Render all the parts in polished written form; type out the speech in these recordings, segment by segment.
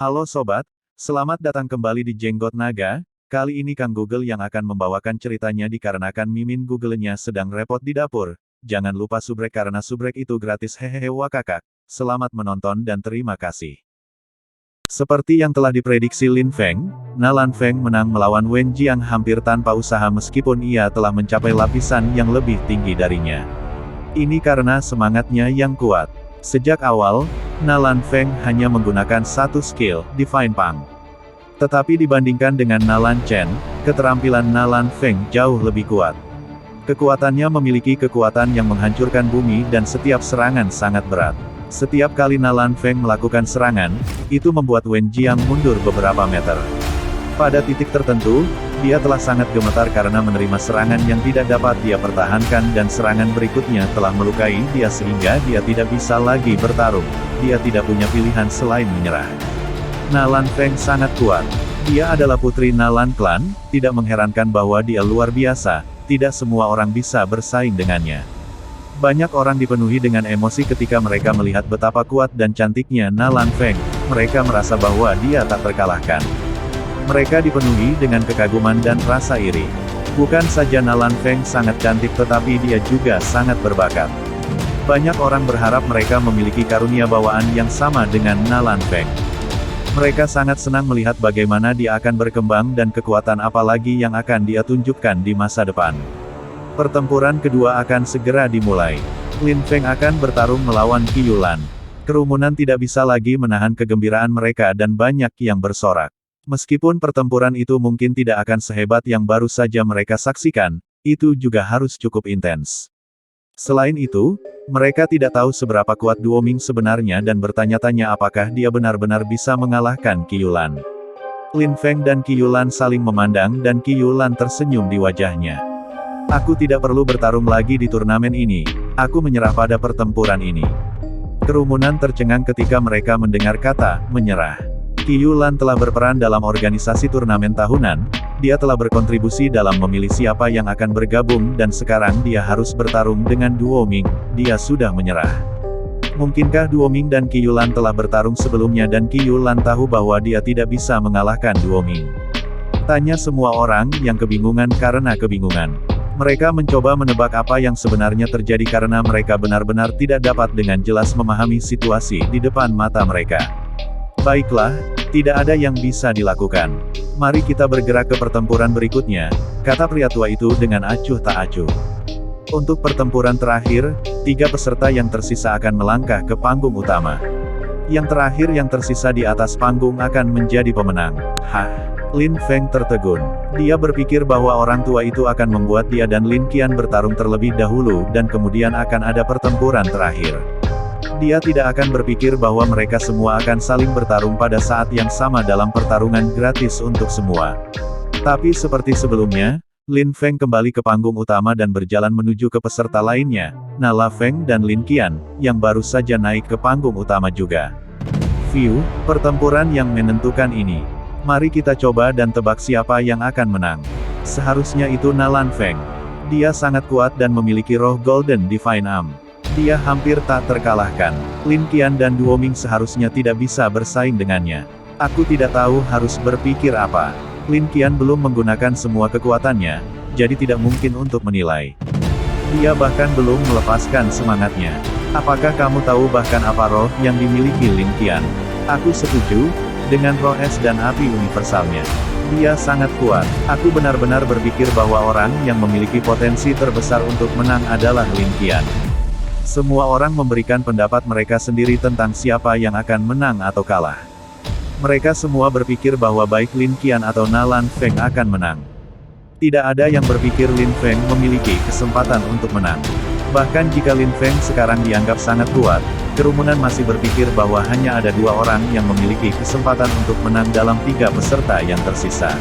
Halo sobat, selamat datang kembali di Jenggot Naga. Kali ini Kang Google yang akan membawakan ceritanya dikarenakan Mimin Google-nya sedang repot di dapur. Jangan lupa subrek karena subrek itu gratis hehehe wakakak. Selamat menonton dan terima kasih. Seperti yang telah diprediksi Lin Feng, Nalan Feng menang melawan Wen Jiang hampir tanpa usaha meskipun ia telah mencapai lapisan yang lebih tinggi darinya. Ini karena semangatnya yang kuat. Sejak awal, Nalan Feng hanya menggunakan satu skill, Divine Pang. Tetapi dibandingkan dengan Nalan Chen, keterampilan Nalan Feng jauh lebih kuat. Kekuatannya memiliki kekuatan yang menghancurkan bumi dan setiap serangan sangat berat. Setiap kali Nalan Feng melakukan serangan, itu membuat Wen Jiang mundur beberapa meter. Pada titik tertentu, dia telah sangat gemetar karena menerima serangan yang tidak dapat dia pertahankan dan serangan berikutnya telah melukai dia sehingga dia tidak bisa lagi bertarung. Dia tidak punya pilihan selain menyerah. Nalan Feng sangat kuat. Dia adalah putri Nalan Clan, tidak mengherankan bahwa dia luar biasa, tidak semua orang bisa bersaing dengannya. Banyak orang dipenuhi dengan emosi ketika mereka melihat betapa kuat dan cantiknya Nalan Feng. Mereka merasa bahwa dia tak terkalahkan. Mereka dipenuhi dengan kekaguman dan rasa iri. Bukan saja Nalan Feng sangat cantik tetapi dia juga sangat berbakat. Banyak orang berharap mereka memiliki karunia bawaan yang sama dengan Nalan Feng. Mereka sangat senang melihat bagaimana dia akan berkembang dan kekuatan apa lagi yang akan dia tunjukkan di masa depan. Pertempuran kedua akan segera dimulai. Lin Feng akan bertarung melawan Qi Yulan. Kerumunan tidak bisa lagi menahan kegembiraan mereka dan banyak yang bersorak. Meskipun pertempuran itu mungkin tidak akan sehebat yang baru saja mereka saksikan, itu juga harus cukup intens. Selain itu, mereka tidak tahu seberapa kuat Duo Ming sebenarnya dan bertanya-tanya apakah dia benar-benar bisa mengalahkan Qi Yulan. Lin Feng dan Qi Yulan saling memandang dan Qi Yulan tersenyum di wajahnya. Aku tidak perlu bertarung lagi di turnamen ini, aku menyerah pada pertempuran ini. Kerumunan tercengang ketika mereka mendengar kata, menyerah. Qi Yulan telah berperan dalam organisasi turnamen tahunan, dia telah berkontribusi dalam memilih siapa yang akan bergabung dan sekarang dia harus bertarung dengan Duo Ming, dia sudah menyerah. Mungkinkah Duo Ming dan Qi Yulan telah bertarung sebelumnya dan Qi Yulan tahu bahwa dia tidak bisa mengalahkan Duo Ming? Tanya semua orang yang kebingungan karena kebingungan. Mereka mencoba menebak apa yang sebenarnya terjadi karena mereka benar-benar tidak dapat dengan jelas memahami situasi di depan mata mereka. Baiklah, tidak ada yang bisa dilakukan. Mari kita bergerak ke pertempuran berikutnya, kata pria tua itu dengan acuh tak acuh. Untuk pertempuran terakhir, 3 peserta yang tersisa akan melangkah ke panggung utama. Yang terakhir yang tersisa di atas panggung akan menjadi pemenang. Hah? Lin Feng tertegun. Dia berpikir bahwa orang tua itu akan membuat dia dan Lin Qian bertarung terlebih dahulu dan kemudian akan ada pertempuran terakhir. Dia tidak akan berpikir bahwa mereka semua akan saling bertarung pada saat yang sama dalam pertarungan gratis untuk semua. Tapi seperti sebelumnya, Lin Feng kembali ke panggung utama dan berjalan menuju ke peserta lainnya, Nala Feng dan Lin Qian, yang baru saja naik ke panggung utama juga. View, pertempuran yang menentukan ini. Mari kita coba dan tebak siapa yang akan menang. Seharusnya itu Nalan Feng. Dia sangat kuat dan memiliki roh Golden Divine Arm. Dia hampir tak terkalahkan. Lin Qian dan Duo Ming seharusnya tidak bisa bersaing dengannya. Aku tidak tahu harus berpikir apa. Lin Qian belum menggunakan semua kekuatannya, jadi tidak mungkin untuk menilai. Dia bahkan belum melepaskan semangatnya. Apakah kamu tahu bahkan apa roh yang dimiliki Lin Qian? Aku setuju, dengan roh es dan api universalnya. Dia sangat kuat. Aku benar-benar berpikir bahwa orang yang memiliki potensi terbesar untuk menang adalah Lin Qian. Semua orang memberikan pendapat mereka sendiri tentang siapa yang akan menang atau kalah. Mereka semua berpikir bahwa baik Lin Qian atau Nalan Feng akan menang. Tidak ada yang berpikir Lin Feng memiliki kesempatan untuk menang. Bahkan jika Lin Feng sekarang dianggap sangat kuat, kerumunan masih berpikir bahwa hanya ada 2 orang yang memiliki kesempatan untuk menang dalam 3 peserta yang tersisa.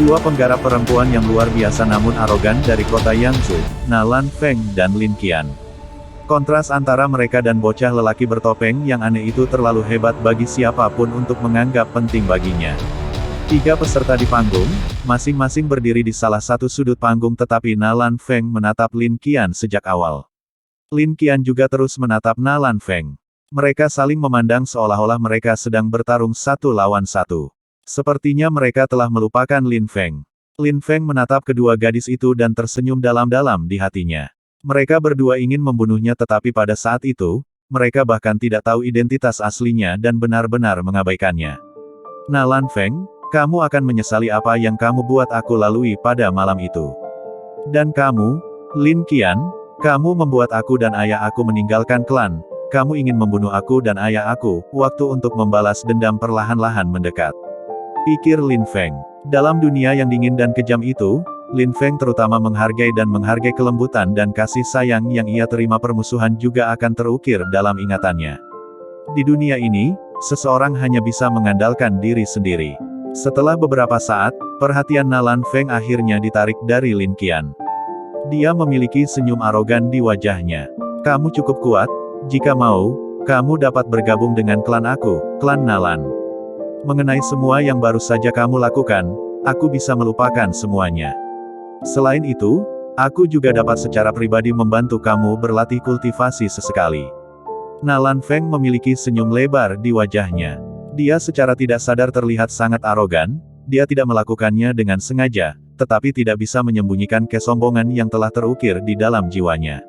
2 penggarap perempuan yang luar biasa namun arogan dari kota Yangzhou, Nalan Feng dan Lin Qian. Kontras antara mereka dan bocah lelaki bertopeng yang aneh itu terlalu hebat bagi siapapun untuk menganggap penting baginya. 3 peserta di panggung, masing-masing berdiri di salah satu sudut panggung tetapi Nalan Feng menatap Lin Qian sejak awal. Lin Qian juga terus menatap Nalan Feng. Mereka saling memandang seolah-olah mereka sedang bertarung satu lawan satu. Sepertinya mereka telah melupakan Lin Feng. Lin Feng menatap kedua gadis itu dan tersenyum dalam-dalam di hatinya. Mereka berdua ingin membunuhnya tetapi pada saat itu, mereka bahkan tidak tahu identitas aslinya dan benar-benar mengabaikannya. Nah Lan Feng, kamu akan menyesali apa yang kamu buat aku lalui pada malam itu. Dan kamu, Lin Qian, kamu membuat aku dan ayah aku meninggalkan klan. Kamu ingin membunuh aku dan ayah aku, waktu untuk membalas dendam perlahan-lahan mendekat. Pikir Lin Feng. Dalam dunia yang dingin dan kejam itu, Lin Feng terutama menghargai kelembutan dan kasih sayang yang ia terima. Permusuhan juga akan terukir dalam ingatannya. Di dunia ini, seseorang hanya bisa mengandalkan diri sendiri. Setelah beberapa saat, perhatian Lan Feng akhirnya ditarik dari Lin Qian. Dia memiliki senyum arogan di wajahnya. Kamu cukup kuat? Jika mau, kamu dapat bergabung dengan klan aku, klan Nalan. Mengenai semua yang baru saja kamu lakukan, aku bisa melupakan semuanya. Selain itu, aku juga dapat secara pribadi membantu kamu berlatih kultivasi sesekali. Lan Feng memiliki senyum lebar di wajahnya. Dia secara tidak sadar terlihat sangat arogan, dia tidak melakukannya dengan sengaja, tetapi tidak bisa menyembunyikan kesombongan yang telah terukir di dalam jiwanya.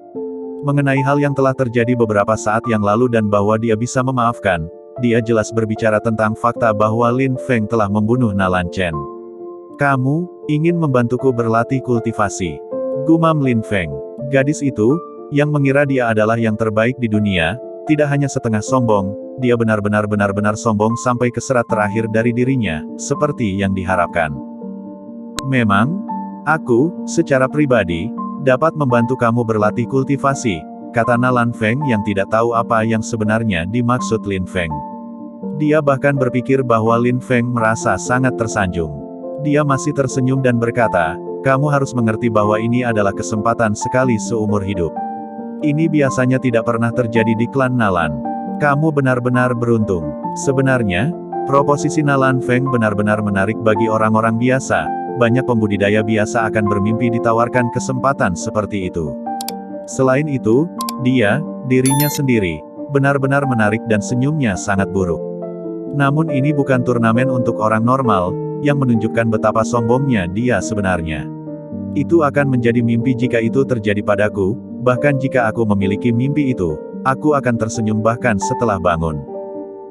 Mengenai hal yang telah terjadi beberapa saat yang lalu dan bahwa dia bisa memaafkan, dia jelas berbicara tentang fakta bahwa Lin Feng telah membunuh Lan Chen. Kamu ingin membantuku berlatih kultivasi, gumam Lin Feng. Gadis itu, yang mengira dia adalah yang terbaik di dunia, tidak hanya setengah sombong, dia benar-benar sombong sampai ke serat terakhir dari dirinya, seperti yang diharapkan. Memang, aku, secara pribadi, dapat membantu kamu berlatih kultivasi, kata Lan Feng yang tidak tahu apa yang sebenarnya dimaksud Lin Feng. Dia bahkan berpikir bahwa Lin Feng merasa sangat tersanjung. Dia masih tersenyum dan berkata, kamu harus mengerti bahwa ini adalah kesempatan sekali seumur hidup. Ini biasanya tidak pernah terjadi di klan Nalan. Kamu benar-benar beruntung. Sebenarnya, proposisi Lan Feng benar-benar menarik bagi orang-orang biasa. Banyak pembudidaya biasa akan bermimpi ditawarkan kesempatan seperti itu. Selain itu, dirinya sendiri, benar-benar menarik dan senyumnya sangat buruk. Namun ini bukan turnamen untuk orang normal, yang menunjukkan betapa sombongnya dia sebenarnya. Itu akan menjadi mimpi jika itu terjadi padaku, bahkan jika aku memiliki mimpi itu, aku akan tersenyum bahkan setelah bangun.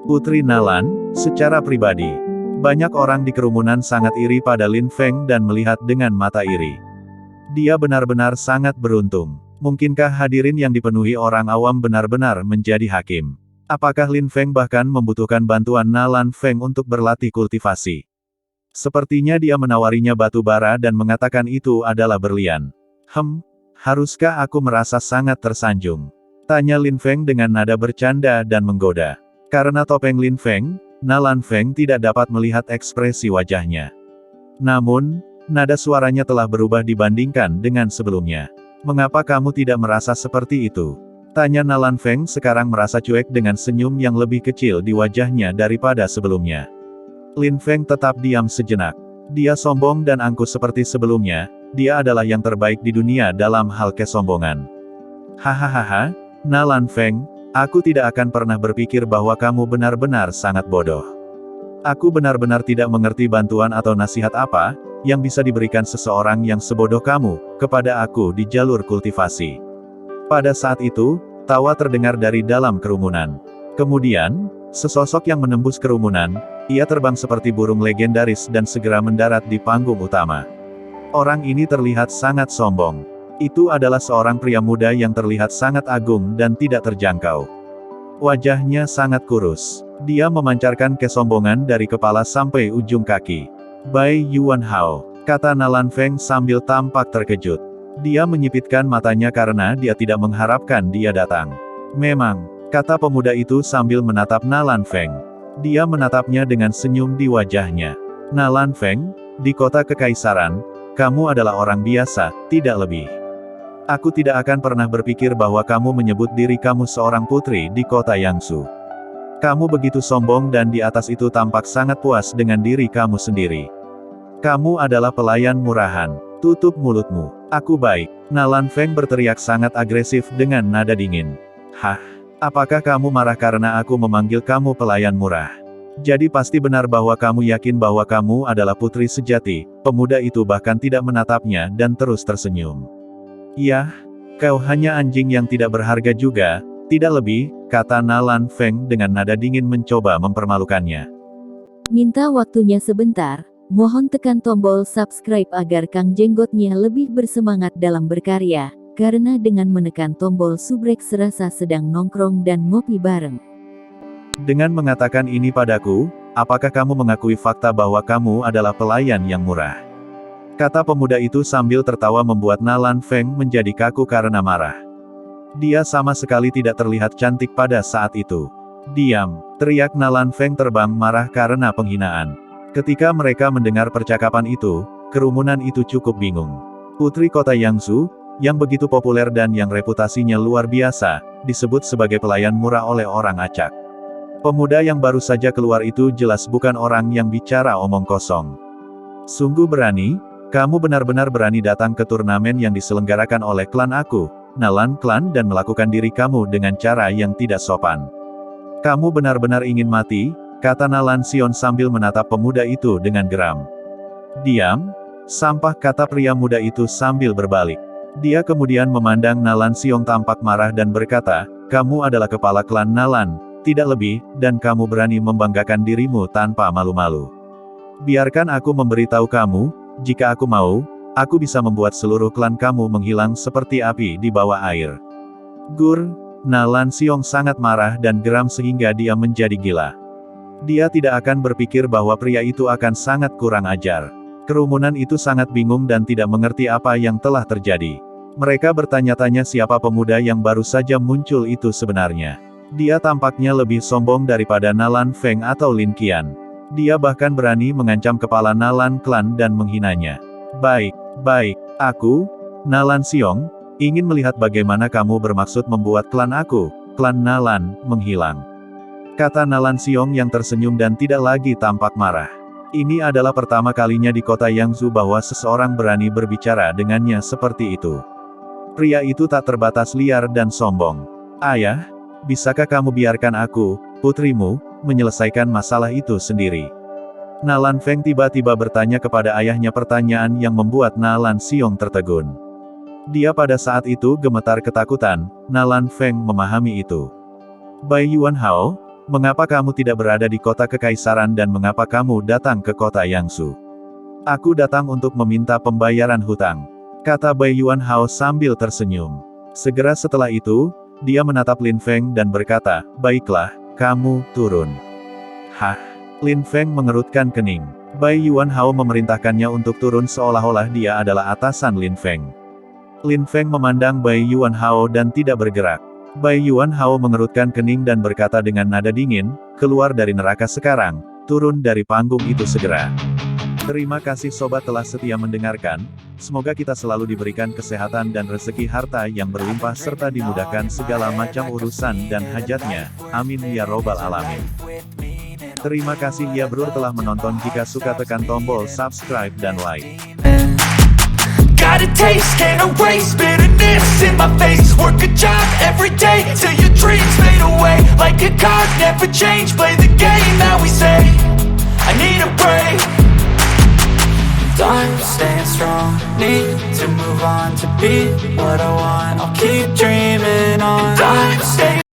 Putri Nalan, secara pribadi, banyak orang di kerumunan sangat iri pada Lin Feng dan melihat dengan mata iri. Dia benar-benar sangat beruntung. Mungkinkah hadirin yang dipenuhi orang awam benar-benar menjadi hakim? Apakah Lin Feng bahkan membutuhkan bantuan Lan Feng untuk berlatih kultivasi? Sepertinya dia menawarinya batu bara dan mengatakan itu adalah berlian. Haruskah aku merasa sangat tersanjung? Tanya Lin Feng dengan nada bercanda dan menggoda. Karena topeng Lin Feng, Lan Feng tidak dapat melihat ekspresi wajahnya. Namun, nada suaranya telah berubah dibandingkan dengan sebelumnya. Mengapa kamu tidak merasa seperti itu? Tanya Lan Feng sekarang merasa cuek dengan senyum yang lebih kecil di wajahnya daripada sebelumnya. Lin Feng tetap diam sejenak. Dia sombong dan angkuh seperti sebelumnya, dia adalah yang terbaik di dunia dalam hal kesombongan. Hahaha, Lan Feng, aku tidak akan pernah berpikir bahwa kamu benar-benar sangat bodoh. Aku benar-benar tidak mengerti bantuan atau nasihat apa, yang bisa diberikan seseorang yang sebodoh kamu, kepada aku di jalur kultivasi. Pada saat itu, tawa terdengar dari dalam kerumunan. Kemudian, sesosok yang menembus kerumunan, ia terbang seperti burung legendaris dan segera mendarat di panggung utama. Orang ini terlihat sangat sombong. Itu adalah seorang pria muda yang terlihat sangat agung dan tidak terjangkau. Wajahnya sangat kurus. Dia memancarkan kesombongan dari kepala sampai ujung kaki. Bai Yuan Hao, kata Lan Feng sambil tampak terkejut. Dia menyipitkan matanya karena dia tidak mengharapkan dia datang. Memang, kata pemuda itu sambil menatap Lan Feng. Dia menatapnya dengan senyum di wajahnya. Lan Feng, di kota kekaisaran, kamu adalah orang biasa, tidak lebih. Aku tidak akan pernah berpikir bahwa kamu menyebut diri kamu seorang putri di kota Yangsu. Kamu begitu sombong dan di atas itu tampak sangat puas dengan diri kamu sendiri. Kamu adalah pelayan murahan. Tutup mulutmu. Aku baik. Lan Feng berteriak sangat agresif dengan nada dingin. Hah? Apakah kamu marah karena aku memanggil kamu pelayan murah? Jadi pasti benar bahwa kamu yakin bahwa kamu adalah putri sejati." Pemuda itu bahkan tidak menatapnya dan terus tersenyum. "Yah, kau hanya anjing yang tidak berharga juga, tidak lebih," kata Nalan Feng dengan nada dingin mencoba mempermalukannya. Minta waktunya sebentar, mohon tekan tombol subscribe agar Kang Jenggotnya lebih bersemangat dalam berkarya, karena dengan menekan tombol subrek serasa sedang nongkrong dan ngopi bareng. Dengan mengatakan ini padaku, apakah kamu mengakui fakta bahwa kamu adalah pelayan yang murah? Kata pemuda itu sambil tertawa membuat Nalan Feng menjadi kaku karena marah. Dia sama sekali tidak terlihat cantik pada saat itu. "Diam!" teriak Nalan Feng terbang marah karena penghinaan. Ketika mereka mendengar percakapan itu, kerumunan itu cukup bingung. Putri kota Yangzhou, yang begitu populer dan yang reputasinya luar biasa, disebut sebagai pelayan murah oleh orang acak. Pemuda yang baru saja keluar itu jelas bukan orang yang bicara omong kosong. "Sungguh berani, kamu benar-benar berani datang ke turnamen yang diselenggarakan oleh klan aku, Nalan Klan, dan melakukan diri kamu dengan cara yang tidak sopan. Kamu benar-benar ingin mati," kata Nalan Sion sambil menatap pemuda itu dengan geram. "Diam, sampah," kata pria muda itu sambil berbalik. Dia kemudian memandang Nalan Sion tampak marah dan berkata, "Kamu adalah kepala klan Nalan, tidak lebih, dan kamu berani membanggakan dirimu tanpa malu-malu. Biarkan aku memberitahu kamu, jika aku mau, aku bisa membuat seluruh klan kamu menghilang seperti api di bawah air." Gur, Nalan Sion sangat marah dan geram sehingga dia menjadi gila. Dia tidak akan berpikir bahwa pria itu akan sangat kurang ajar. Kerumunan itu sangat bingung dan tidak mengerti apa yang telah terjadi. Mereka bertanya-tanya siapa pemuda yang baru saja muncul itu sebenarnya. Dia tampaknya lebih sombong daripada Nalan Feng atau Lin Qian. Dia bahkan berani mengancam kepala Nalan Klan dan menghinanya. Baik, aku, Nalan Sion, ingin melihat bagaimana kamu bermaksud membuat klan aku, klan Nalan, menghilang," kata Nalan Sion yang tersenyum dan tidak lagi tampak marah. Ini adalah pertama kalinya di kota Yangzhou bahwa seseorang berani berbicara dengannya seperti itu. Pria itu tak terbatas liar dan sombong. "Ayah, bisakah kamu biarkan aku, putrimu, menyelesaikan masalah itu sendiri?" Nalan Feng tiba-tiba bertanya kepada ayahnya pertanyaan yang membuat Nalan Sion tertegun. Dia pada saat itu gemetar ketakutan. Nalan Feng memahami itu. "Bai Yuan Hao, mengapa kamu tidak berada di kota kekaisaran dan mengapa kamu datang ke kota Yangzhou?" "Aku datang untuk meminta pembayaran hutang," kata Bai Yuan Hao sambil tersenyum. Segera setelah itu, dia menatap Lin Feng dan berkata, "Baiklah, kamu turun." "Hah?" Lin Feng mengerutkan kening. Bai Yuan Hao memerintahkannya untuk turun seolah-olah dia adalah atasan Lin Feng. Lin Feng memandang Bai Yuan Hao dan tidak bergerak. Bai Yuan Hao mengerutkan kening dan berkata dengan nada dingin, "Keluar dari neraka sekarang, turun dari panggung itu segera." Terima kasih sobat telah setia mendengarkan, semoga kita selalu diberikan kesehatan dan rezeki harta yang berlimpah serta dimudahkan segala macam urusan dan hajatnya, amin ya robbal alamin. Terima kasih ya bro telah menonton, jika suka tekan tombol subscribe dan like. Got a taste, can't erase bitterness in my face. Work a job every day till your dreams fade away. Like a card, never change, play the game that we say. I need a break. Time staying strong, need to move on to be what I want. I'll keep dreaming on. Time staying